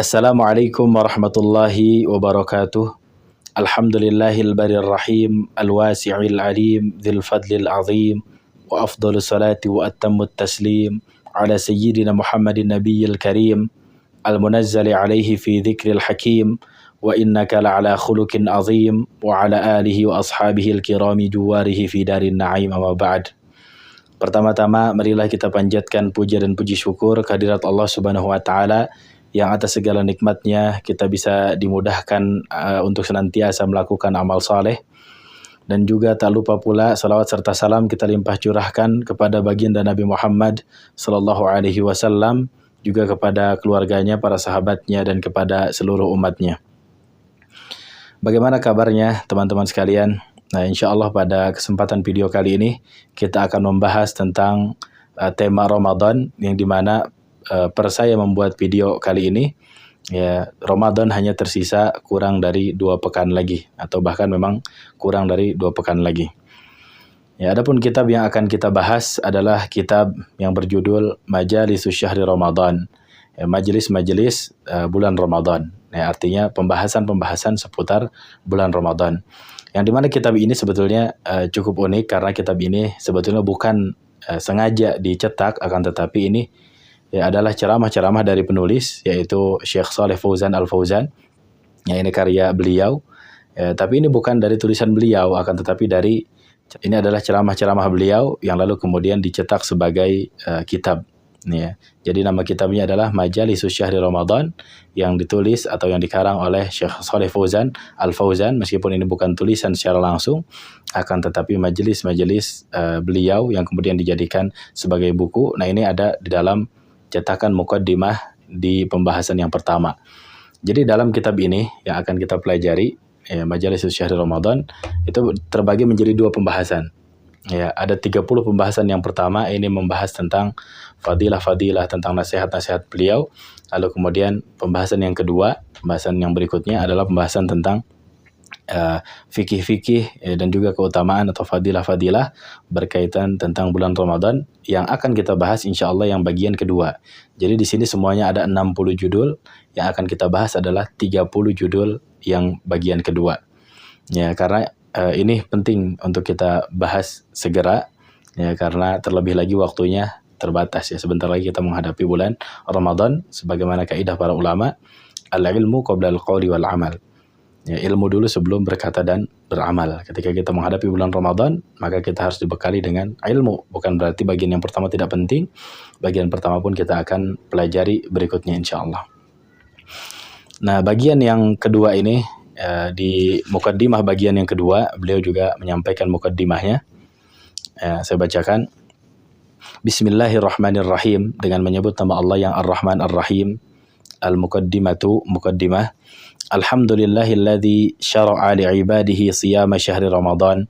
Assalamualaikum warahmatullahi wabarakatuh. Alhamdulillahil barir rahim, al-wasi'il alim, dzil fadlil azim, wa afdhalus salati wa attammut taslim ala sayyidina Muhammadin nabiyil karim, al-munazzali alaihi fi dzikril hakim, wa innaka la'ala khuluqin azim, wa ala alihi wa ashabihi al-kirami juwarihi fi darin na'im, amma ba'd. Pertama-tama marilah kita panjatkan puja dan puji syukur kehadirat Allah Subhanahu wa taala yang atas segala nikmatnya kita bisa dimudahkan untuk senantiasa melakukan amal saleh, dan juga tak lupa pula salawat serta salam kita limpah curahkan kepada baginda Nabi Muhammad sallallahu alaihi wasallam, juga kepada keluarganya, para sahabatnya, dan kepada seluruh umatnya. Bagaimana kabarnya teman-teman sekalian? Nah, insya Allah pada kesempatan video kali ini kita akan membahas tentang tema Ramadan, yang dimana per saya membuat video kali ini, ya, Ramadan hanya tersisa kurang dari 2 pekan lagi, atau bahkan memang kurang dari 2 pekan lagi. Ya, adapun kitab yang akan kita bahas adalah kitab yang berjudul Majalisus Syahri Ramadan, ya, majelis-majelis bulan Ramadan. Ya, artinya pembahasan-pembahasan seputar bulan Ramadan. Yang dimana kitab ini sebetulnya cukup unik, karena kitab ini sebetulnya bukan sengaja dicetak, akan tetapi ini ya adalah ceramah-ceramah dari penulis, yaitu Syekh Shalih Fauzan Al-Fauzan. Ya, ini karya beliau. Ya, tapi ini bukan dari tulisan beliau, akan tetapi ini adalah ceramah-ceramah beliau yang lalu kemudian dicetak sebagai kitab. Ya. Jadi nama kitabnya adalah Majalisus Syahri Ramadan, yang ditulis atau yang dikarang oleh Syekh Shalih Fauzan Al-Fauzan, meskipun ini bukan tulisan secara langsung, akan tetapi majelis-majelis beliau yang kemudian dijadikan sebagai buku. Nah, ini ada di dalam cetakan muqaddimah di pembahasan yang pertama. Jadi dalam kitab ini yang akan kita pelajari, ya, Majalisus Syahri Ramadan, itu terbagi menjadi 2 pembahasan. Ya, ada 30 pembahasan. Yang pertama ini membahas tentang fadilah-fadilah, tentang nasihat-nasihat beliau. Lalu kemudian pembahasan yang kedua, pembahasan yang berikutnya adalah pembahasan tentang fikih-fikih dan juga keutamaan atau fadilah-fadilah berkaitan tentang bulan Ramadan, yang akan kita bahas insya Allah yang bagian kedua. Jadi di sini semuanya ada 60 judul, yang akan kita bahas adalah 30 judul yang bagian kedua. Ya, karena ini penting untuk kita bahas segera, ya, karena terlebih lagi waktunya terbatas, ya. Sebentar lagi kita menghadapi bulan Ramadan, sebagaimana kaidah para ulama, al-ilmu qabla al-qawli wal amal. Ya, ilmu dulu sebelum berkata dan beramal. Ketika kita menghadapi bulan Ramadan, maka kita harus dibekali dengan ilmu. Bukan berarti bagian yang pertama tidak penting. Bagian pertama pun kita akan pelajari berikutnya insya Allah. Nah, bagian yang kedua ini, di muqaddimah bagian yang kedua, beliau juga menyampaikan muqaddimahnya. Saya bacakan. Bismillahirrahmanirrahim, dengan menyebut nama Allah yang Ar-Rahman Ar-Rahim. Al-muqaddimatu, muqaddimah. Alhamdulillahilladzi syara'a li'ibadihi siyama syahri Ramadan.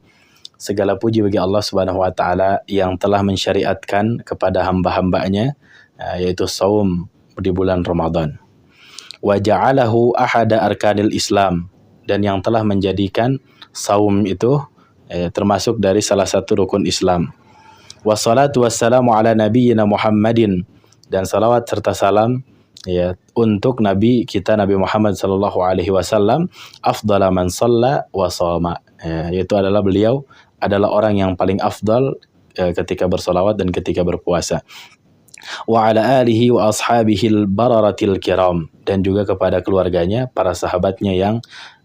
Segala puji bagi Allah Subhanahu wa taala yang telah mensyariatkan kepada hamba-hambanya, yaitu saum di bulan Ramadan. Wa ja'alahu ahada arkanil Islam, dan yang telah menjadikan saum itu termasuk dari salah satu rukun Islam. Wassalatu wassalamu ala nabiyyina Muhammadin, dan salawat serta salam, ya, untuk Nabi kita Nabi Muhammad sallallahu alaihi wasallam, afdala man shalla wa shama, yaitu adalah beliau adalah orang yang paling afdal ketika bersolawat dan ketika berpuasa. Wa ala alihi wa ashabihi al-bararatil kiram, dan juga kepada keluarganya, para sahabatnya yang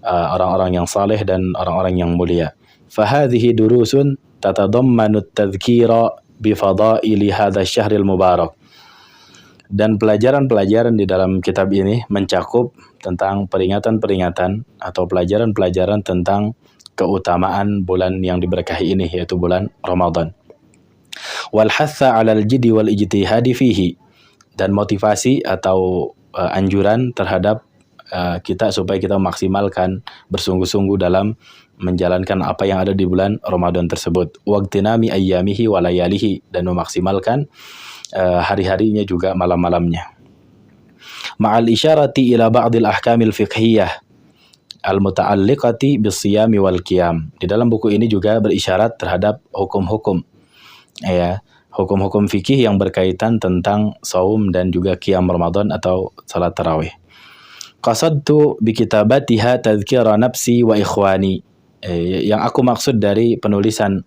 orang-orang yang saleh dan orang-orang yang mulia. Fahadhihi durusun tatadammanu at-tadhkira bi fadaili hadha asy-syahril mubarak. Dan pelajaran-pelajaran di dalam kitab ini mencakup tentang peringatan-peringatan atau pelajaran-pelajaran tentang keutamaan bulan yang diberkahi ini, yaitu bulan Ramadan. Wal hatha 'alal jiddi wal ijtihadi fihi, dan motivasi atau anjuran terhadap kita supaya kita memaksimalkan, bersungguh-sungguh dalam menjalankan apa yang ada di bulan Ramadan tersebut. Waqtinami ayyamihi wa layalihi, dan memaksimalkan hari-harinya juga malam-malamnya. Ma'al isyarati ila ba'dil ahkamil fiqhiyah al-muta'alliqati bis-siyami wal qiyam. Di dalam buku ini juga berisyarat terhadap hukum-hukum, ya, hukum-hukum fikih yang berkaitan tentang saum dan juga qiyam Ramadan atau salat tarawih. Qasadtu bi kitabatiha tadhkira nafsi wa ikhwani. Yang aku maksud dari penulisan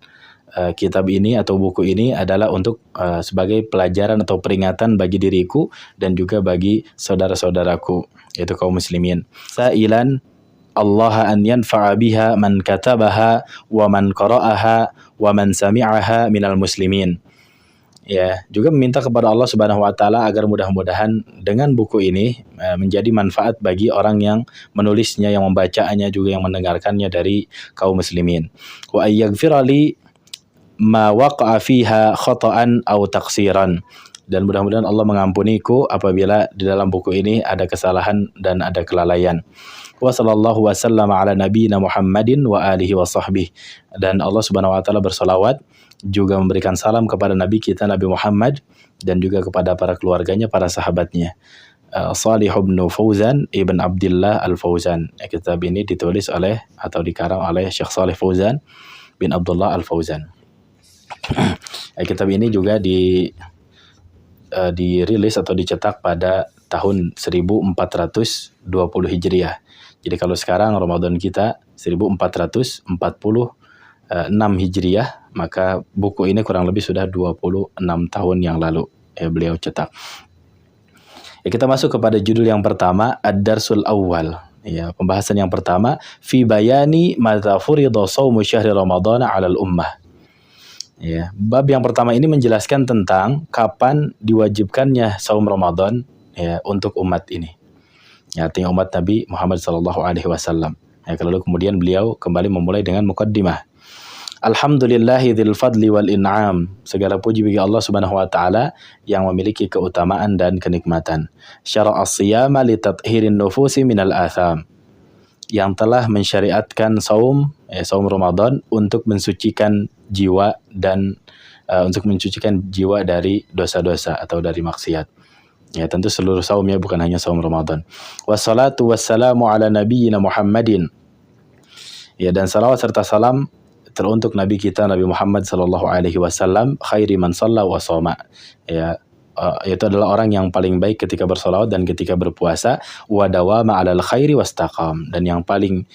kitab ini atau buku ini adalah untuk sebagai pelajaran atau peringatan bagi diriku dan juga bagi saudara-saudaraku, yaitu kaum muslimin. Sa'ilan Allah an yanfa'a biha man katabaha wa man qara'aha wa man sami'aha minal muslimin. Ya, juga meminta kepada Allah Subhanahu wa taala agar mudah-mudahan dengan buku ini menjadi manfaat bagi orang yang menulisnya, yang membacanya, juga yang mendengarkannya dari kaum muslimin. Wa ayyaghfira li ma waqa'a fiha khata'an aw taqsiran. Dan mudah-mudahan Allah mengampuniku apabila di dalam buku ini ada kesalahan dan ada kelalaian. Wa sallallahu wasallam ala nabiyina Muhammadin wa alihi wa sahbihi. Dan Allah Subhanahu wa taala bersolawat juga memberikan salam kepada Nabi kita Nabi Muhammad dan juga kepada para keluarganya, para sahabatnya. Shalih bin Fauzan ibn Abdullah Al-Fauzan. Kitab ini ditulis oleh atau dikarang oleh Syekh Shalih Fauzan bin Abdullah Al-Fauzan. Kitab ini juga dirilis atau dicetak pada tahun 1420 Hijriah. Jadi kalau sekarang Ramadan kita 1446 Hijriah, maka buku ini kurang lebih sudah 26 tahun yang lalu beliau cetak. Kita masuk kepada judul yang pertama, Ad-Darsul Awwal. Pembahasan yang pertama, fi bayani madza furida shaumu syahri Ramadhan 'alal ummah. Bab yang pertama ini menjelaskan tentang kapan diwajibkannya saum Ramadan untuk umat ini. Artinya umat Nabi Muhammad sallallahu alaihi wasallam. Lalu kemudian beliau kembali memulai dengan muqaddimah. Alhamdulillahi dzil fadli wal in'am. Segala puji bagi Allah Subhanahu wa taala yang memiliki keutamaan dan kenikmatan. Syara'a as-siyama li tathirin nufusi minal atham. Yang telah mensyariatkan saum Ramadan untuk mensucikan jiwa dan untuk mensucikan jiwa dari dosa-dosa atau dari maksiat. Tentu seluruh saum bukan hanya saum Ramadan. Wassalatu wassalamu ala nabiyyina Muhammadin. Dan salawat serta salam teruntuk Nabi kita Nabi Muhammad sallallahu alaihi wasallam, khairi man shalla wa shoma. Itu adalah orang yang paling baik ketika bersolawat dan ketika berpuasa, wa dawama 'alal khairi wastaqam, dan yang paling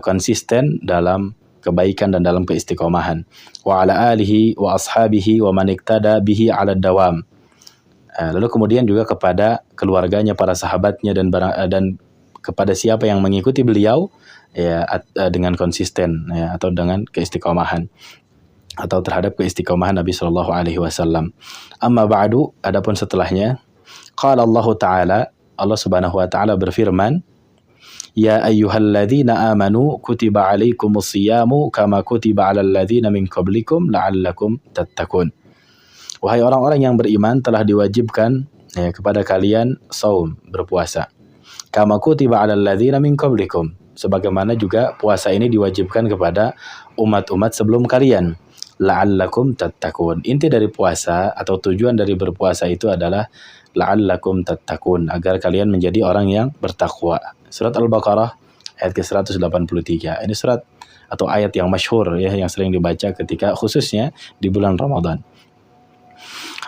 konsisten dalam kebaikan dan dalam keistiqomahan. Wa 'ala alihi wa ashabihi wa man iktada bihi 'ala dawam. Lalu kemudian juga kepada keluarganya, para sahabatnya dan kepada siapa yang mengikuti beliau dengan konsisten atau dengan keistiqomahan atau terhadap keistiqomahan Nabi sallallahu alaihi wasallam. Amma ba'du, adapun setelahnya, qala Allah Ta'ala, Allah Subhanahu wa taala berfirman, ya ayyuhalladzina amanu kutiba alaikumus siyamu kama kutiba 'alal ladzina min qablikum la'allakum tattaqun. Wahai orang-orang yang beriman, telah diwajibkan kepada kalian saum, berpuasa. Kama kutiba 'alal ladzina min qablikum, sebagaimana juga puasa ini diwajibkan kepada umat-umat sebelum kalian. La'allakum tattaqun. Inti dari puasa atau tujuan dari berpuasa itu adalah la'allakum tattaqun, agar kalian menjadi orang yang bertakwa. Surat Al-Baqarah ayat ke-183. Ini surat atau ayat yang masyhur yang sering dibaca ketika khususnya di bulan Ramadan.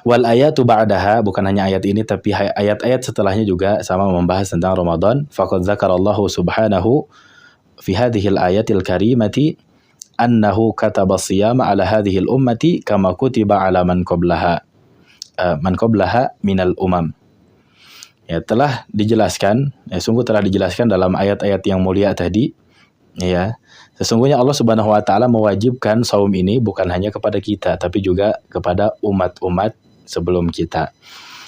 Wal ayatu ba'daha, bukan hanya ayat ini tapi ayat-ayat setelahnya juga sama membahas tentang Ramadan. Faqad dzakarallahu subhanahu fi hadhil ayatil karimati annahu kataba siyama ala hadhil ummati kama kutiba ala man qablaha minal umam. Telah dijelaskan, sungguh telah dijelaskan dalam ayat-ayat yang mulia tadi, sesungguhnya Allah Subhanahu wa taala mewajibkan saum ini bukan hanya kepada kita tapi juga kepada umat-umat sebelum kita.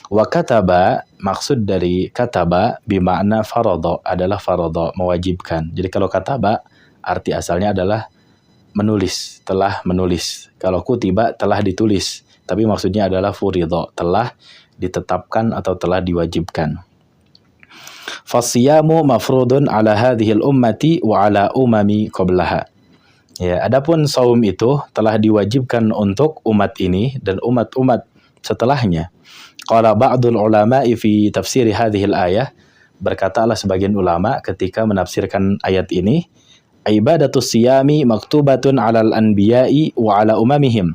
Wa kataba, maksud dari kataba bimakna farada, adalah farada, mewajibkan. Jadi kalau kataba arti asalnya adalah menulis, telah menulis. Kalau kutiba telah ditulis, tapi maksudnya adalah furidha, telah ditetapkan atau telah diwajibkan. Fasiyamu mafrudun ala hadhil ummati wa ala umami qablaha. Adapun saum itu telah diwajibkan untuk umat ini dan umat-umat setelahnya. Qala ba'dul ulama'i fi tafsir hadhil ayah, berkatalah sebagian ulama ketika menafsirkan ayat ini, ibadatus siyami maktubatun 'alal anbiya'i wa 'ala umamihim.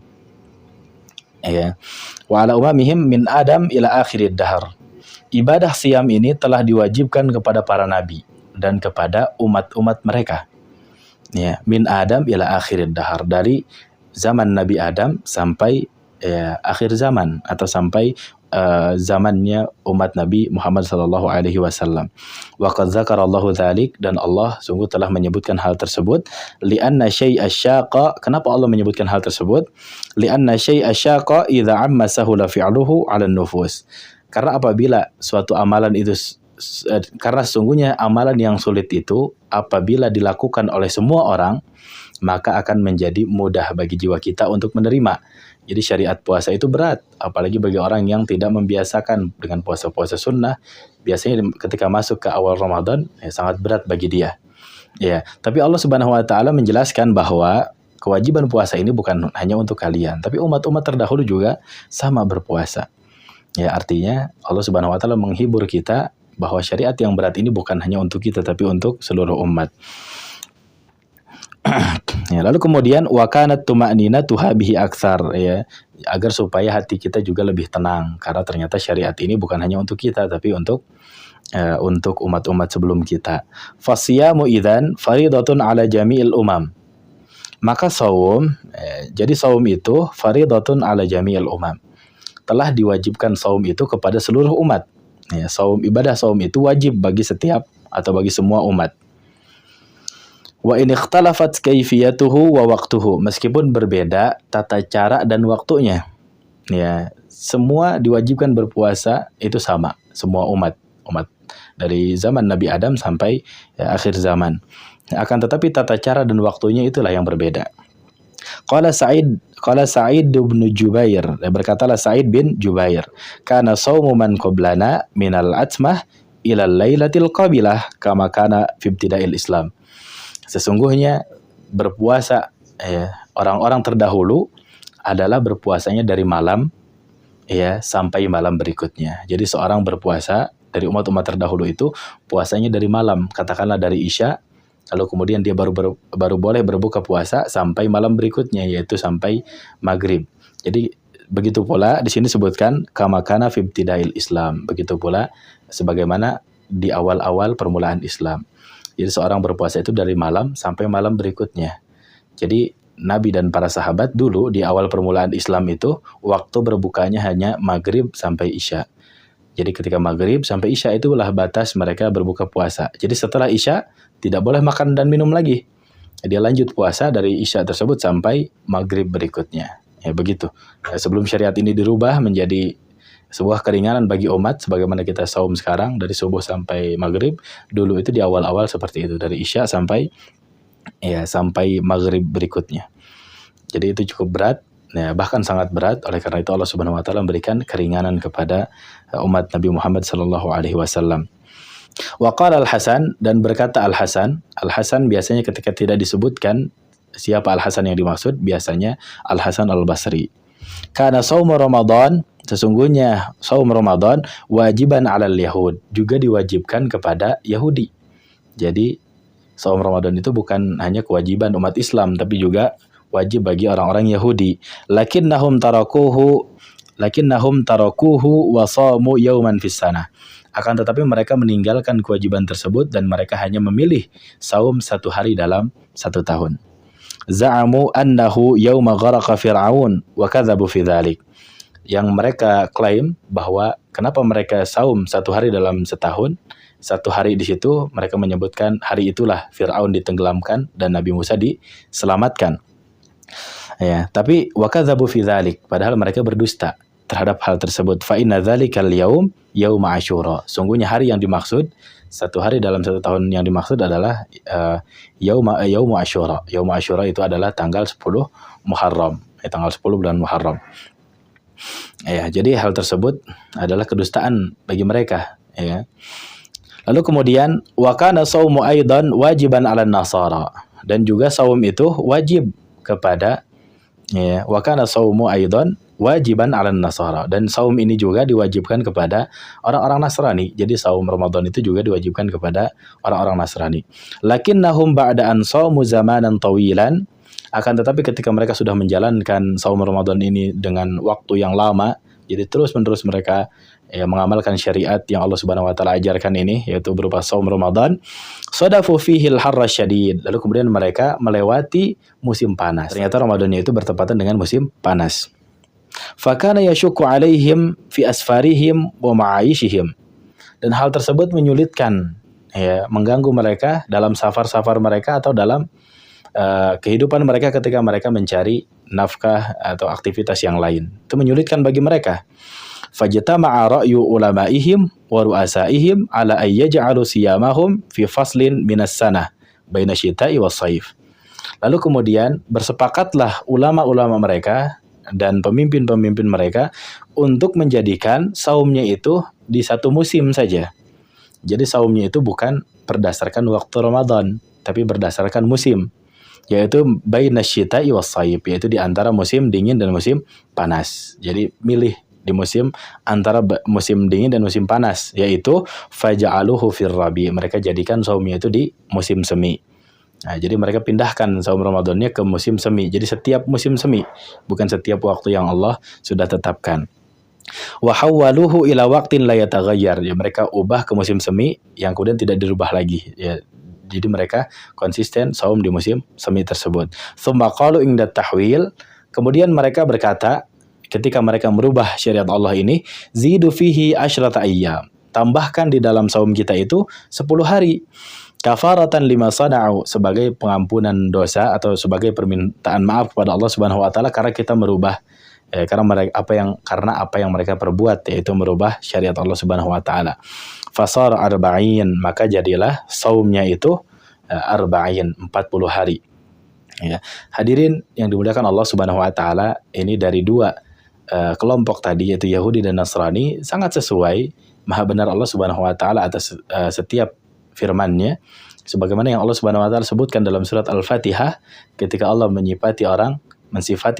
Wa 'ala umamihim min Adam ila akhirid dahr. ibadah siam ini telah diwajibkan kepada para nabi dan kepada umat-umat mereka. Ya, min Adam ila akhirid dahar, dari zaman Nabi Adam sampai akhir zaman atau sampai zamannya umat Nabi Muhammad sallallahu alaihi wasallam. Wa qad dzakarallahu dzalik, dan Allah sungguh telah menyebutkan hal tersebut, li'anna syai'a syaqa. Kenapa Allah menyebutkan hal tersebut? Li'anna syai'a syaqa idza amma sahula fi'luhu 'ala nufus. Karena apabila suatu amalan itu karena sesungguhnya amalan yang sulit itu apabila dilakukan oleh semua orang, maka akan menjadi mudah bagi jiwa kita untuk menerima. Jadi syariat puasa itu berat, apalagi bagi orang yang tidak membiasakan dengan puasa-puasa sunnah. Biasanya ketika masuk ke awal Ramadan, sangat berat bagi dia. Ya, tapi Allah Subhanahu wa taala menjelaskan bahwa kewajiban puasa ini bukan hanya untuk kalian, tapi umat-umat terdahulu juga sama berpuasa. Ya, artinya Allah Subhanahu wa taala menghibur kita bahwa syariat yang berat ini bukan hanya untuk kita, tapi untuk seluruh umat. Ya, lalu kemudian wa kanat tuma'ninatuha bihi aktsar, ya, agar supaya hati kita juga lebih tenang, karena ternyata syariat ini bukan hanya untuk kita tapi untuk umat-umat sebelum kita. Fasiyamu idzan faridatun ala jami'il umam. Maka saum, jadi saum itu faridatun ala jami'il umam. Telah diwajibkan saum itu kepada seluruh umat. Ya, ibadah saum itu wajib bagi setiap atau bagi semua umat. Wa in ikhtalafat kaifiyatuhu wa waqtuhu, meskipun berbeda tata cara dan waktunya. Ya, semua diwajibkan berpuasa itu sama, semua umat dari zaman Nabi Adam sampai akhir zaman. Akan tetapi tata cara dan waktunya itulah yang berbeda. Qala Sa'id bin Jubair, berkatalah Sa'id bin Jubair, kana shaumu man qablana minal atmah ila lailatil qabilah kama kana fi ibtida'il Islam. Sesungguhnya berpuasa orang-orang terdahulu adalah berpuasanya dari malam sampai malam berikutnya. Jadi seorang berpuasa dari umat-umat terdahulu itu puasanya dari malam, katakanlah dari Isya, lalu kemudian dia baru boleh berbuka puasa sampai malam berikutnya, yaitu sampai maghrib. Jadi begitu pula di sini sebutkan kama kana fi ibtidail Islam. Begitu pula sebagaimana di awal-awal permulaan Islam. Jadi seorang berpuasa itu dari malam sampai malam berikutnya. Jadi Nabi dan para sahabat dulu di awal permulaan Islam itu waktu berbukanya hanya maghrib sampai Isya. Jadi ketika maghrib sampai Isya itulah batas mereka berbuka puasa. Jadi setelah Isya tidak boleh makan dan minum lagi. Dia lanjut puasa dari Isya tersebut sampai maghrib berikutnya. Ya begitu. Sebelum syariat ini dirubah menjadi sebuah keringanan bagi umat, sebagaimana kita saum sekarang dari subuh sampai maghrib, dulu itu di awal-awal seperti itu, dari Isya sampai maghrib berikutnya. Jadi itu cukup berat, bahkan sangat berat. Oleh karena itu Allah Subhanahu wa taala memberikan keringanan kepada umat Nabi Muhammad sallallahu alaihi wasallam. Wa qala Al-Hasan, dan berkata Al-Hasan biasanya ketika tidak disebutkan siapa Al-Hasan yang dimaksud, biasanya Al-Hasan Al-Basri. Karena saum Ramadan, sesungguhnya saum Ramadan wajiban 'alal yahud, juga diwajibkan kepada Yahudi. Jadi saum Ramadan itu bukan hanya kewajiban umat Islam, tapi juga wajib bagi orang-orang Yahudi. Lakinnahum tarakuhu wa shamu yauman fis sanah. Akan tetapi mereka meninggalkan kewajiban tersebut dan mereka hanya memilih saum satu hari dalam satu tahun. Za'amu annahu yauma gharaqa fir'aun wa kadzabu fi dzalik. Yang mereka klaim bahwa kenapa mereka saum satu hari dalam setahun, satu hari di situ mereka menyebutkan hari itulah Fir'aun ditenggelamkan dan Nabi Musa diselamatkan. Ya, tapi wa kadzabu fi dzalik, padahal mereka berdusta terhadap hal tersebut. Fa inna dzalikal yaum yaum Asyura. Sungguhnya hari yang dimaksud, satu hari dalam satu tahun yang dimaksud adalah yaum Asyura. Yaum Asyura itu adalah tanggal 10 Muharram, tanggal 10 bulan Muharram. Ya, jadi hal tersebut adalah kedustaan bagi mereka, ya. Lalu kemudian wa kana shaumu aidan wajiban 'alan nasara, dan juga saum itu wajib kepada wa kana shaumu aidan wajiban 'alan nasara, dan saum ini juga diwajibkan kepada orang-orang Nasrani. Jadi saum Ramadan itu juga diwajibkan kepada orang-orang Nasrani. Lakinnahum ba'da an shaumu zamanan tawilan, akan tetapi ketika mereka sudah menjalankan saum Ramadan ini dengan waktu yang lama, jadi terus-menerus mereka ya, mengamalkan syariat yang Allah Subhanahu wa taala ajarkan ini, yaitu berupa saum Ramadan, sadafu fihil harra syadid, lalu kemudian mereka melewati musim panas. Ternyata Ramadannya itu bertepatan dengan musim panas. Fakana yashukku alaihim fi asfarihim wa ma'aishihim, dan hal tersebut menyulitkan, ya, mengganggu mereka dalam safar-safar mereka atau dalam kehidupan mereka ketika mereka mencari nafkah atau aktivitas yang lain. Itu menyulitkan bagi mereka. Fajtama'a ra'yu ulamaihim wa ru'asaihim ala ay yaj'alu siyamahum fi faslin minas sanah baina syita'i was saif. Lalu kemudian bersepakatlah ulama-ulama mereka dan pemimpin-pemimpin mereka untuk menjadikan saumnya itu di satu musim saja. Jadi saumnya itu bukan berdasarkan waktu Ramadan, tapi berdasarkan musim, yaitu baina syita'i was saif, yaitu di antara musim dingin dan musim panas. Jadi milih di musim antara musim dingin dan musim panas, yaitu faja'aluhu fir rabi, mereka jadikan saumnya itu di musim semi. Nah, jadi mereka pindahkan saum Ramadannya ke musim semi. Jadi setiap musim semi, bukan setiap waktu yang Allah sudah tetapkan. Wa hawwaluhu ila waqtin la yataghayyar, ya, mereka ubah ke musim semi yang kemudian tidak dirubah lagi, ya. Jadi mereka konsisten saum di musim semi tersebut. Tsumma qalu inda tahwil, kemudian mereka berkata ketika mereka merubah syariat Allah ini, zidu fihi asyrata ayyam, tambahkan di dalam saum kita itu 10 hari. Kafaratan lima sana'u, sebagai pengampunan dosa atau sebagai permintaan maaf kepada Allah Subhanahu wa taala karena kita merubah karena apa yang mereka perbuat, yaitu merubah syariat Allah Subhanahu wa taala. Fasar arba'in, maka jadilah saumnya itu arba'in, 40 hari. Ya. Hadirin yang dimuliakan Allah Subhanahu wa taala, ini dari dua kelompok tadi, yaitu Yahudi dan Nasrani, sangat sesuai. Maha benar Allah Subhanahu wa taala atas setiap firman-Nya, sebagaimana yang Allah Subhanahu wa taala sebutkan dalam surat Al-Fatihah ketika Allah mensifati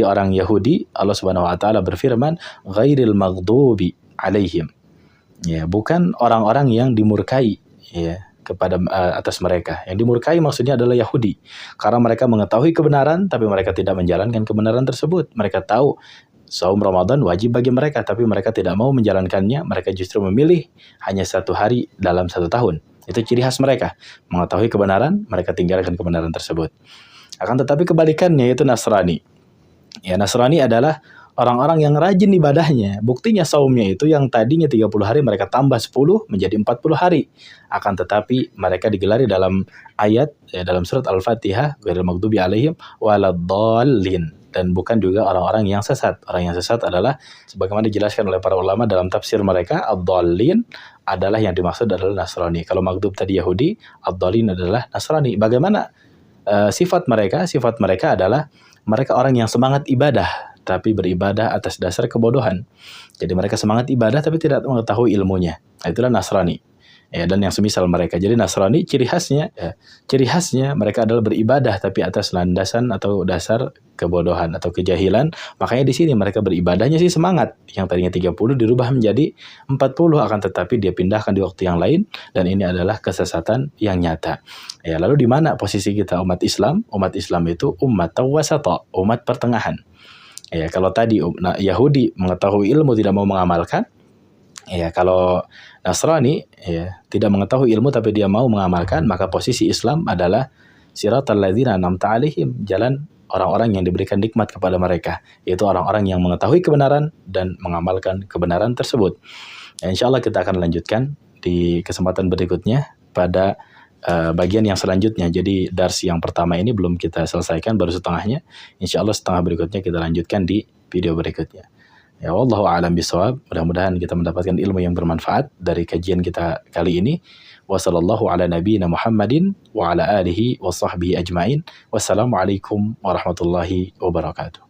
orang Yahudi. Allah Subhanahu wa taala berfirman, ghairil maghdubi alaihim, ya, bukan orang-orang yang dimurkai, ya, kepada atas mereka. Yang dimurkai maksudnya adalah Yahudi, karena mereka mengetahui kebenaran tapi mereka tidak menjalankan kebenaran tersebut. Mereka tahu saum Ramadan wajib bagi mereka, tapi mereka tidak mau menjalankannya. Mereka justru memilih hanya 1 hari dalam 1 tahun. Itu ciri khas mereka, mengetahui kebenaran, mereka tinggalkan kebenaran tersebut. Akan tetapi kebalikannya, yaitu Nasrani. Ya, Nasrani adalah orang-orang yang rajin ibadahnya. Buktinya saumnya itu yang tadinya 30 hari mereka tambah 10 menjadi 40 hari. Akan tetapi mereka digelari dalam ayat, dalam surat Al-Fatihah, ghairil maghdubi alaihim waladdallin, dan bukan juga orang-orang yang sesat. Orang yang sesat adalah sebagaimana dijelaskan oleh para ulama dalam tafsir mereka, ad-dallin adalah yang dimaksud adalah Nasrani. Kalau maghdub tadi Yahudi, ad-dallin adalah Nasrani. Bagaimana sifat mereka? Sifat mereka adalah mereka orang yang semangat ibadah, tapi beribadah atas dasar kebodohan. Jadi mereka semangat ibadah tapi tidak mengetahui ilmunya. Itulah Nasrani. Ya, dan yang semisal mereka. Jadi Nasrani ciri khasnya mereka adalah beribadah tapi atas landasan atau dasar kebodohan atau kejahilan. Makanya di sini mereka beribadahnya sih semangat. Yang tadinya 30 dirubah menjadi 40, akan tetapi dia pindahkan di waktu yang lain, dan ini adalah kesesatan yang nyata. Ya, lalu di mana posisi kita umat Islam? Umat Islam itu umat wasata, umat pertengahan. Ya, kalau tadi Yahudi mengetahui ilmu tidak mau mengamalkan, ya, kalau Nasrani, ya, tidak mengetahui ilmu tapi dia mau mengamalkan, maka posisi Islam adalah siratal ladzina an'amta alaihim, jalan orang-orang yang diberikan nikmat kepada mereka, yaitu orang-orang yang mengetahui kebenaran dan mengamalkan kebenaran tersebut. Ya, insyaallah kita akan lanjutkan di kesempatan berikutnya pada bagian yang selanjutnya. Jadi dars yang pertama ini belum kita selesaikan, baru setengahnya. Insyaallah setengah berikutnya kita lanjutkan di video berikutnya. Ya, wallahu a'lam bishawab. Mudah-mudahan kita mendapatkan ilmu yang bermanfaat dari kajian kita kali ini. Wassallallahu ala nabiyyina Muhammadin wa ala alihi wa sahbihi ajmain. Wassalamualaikum warahmatullahi wabarakatuh.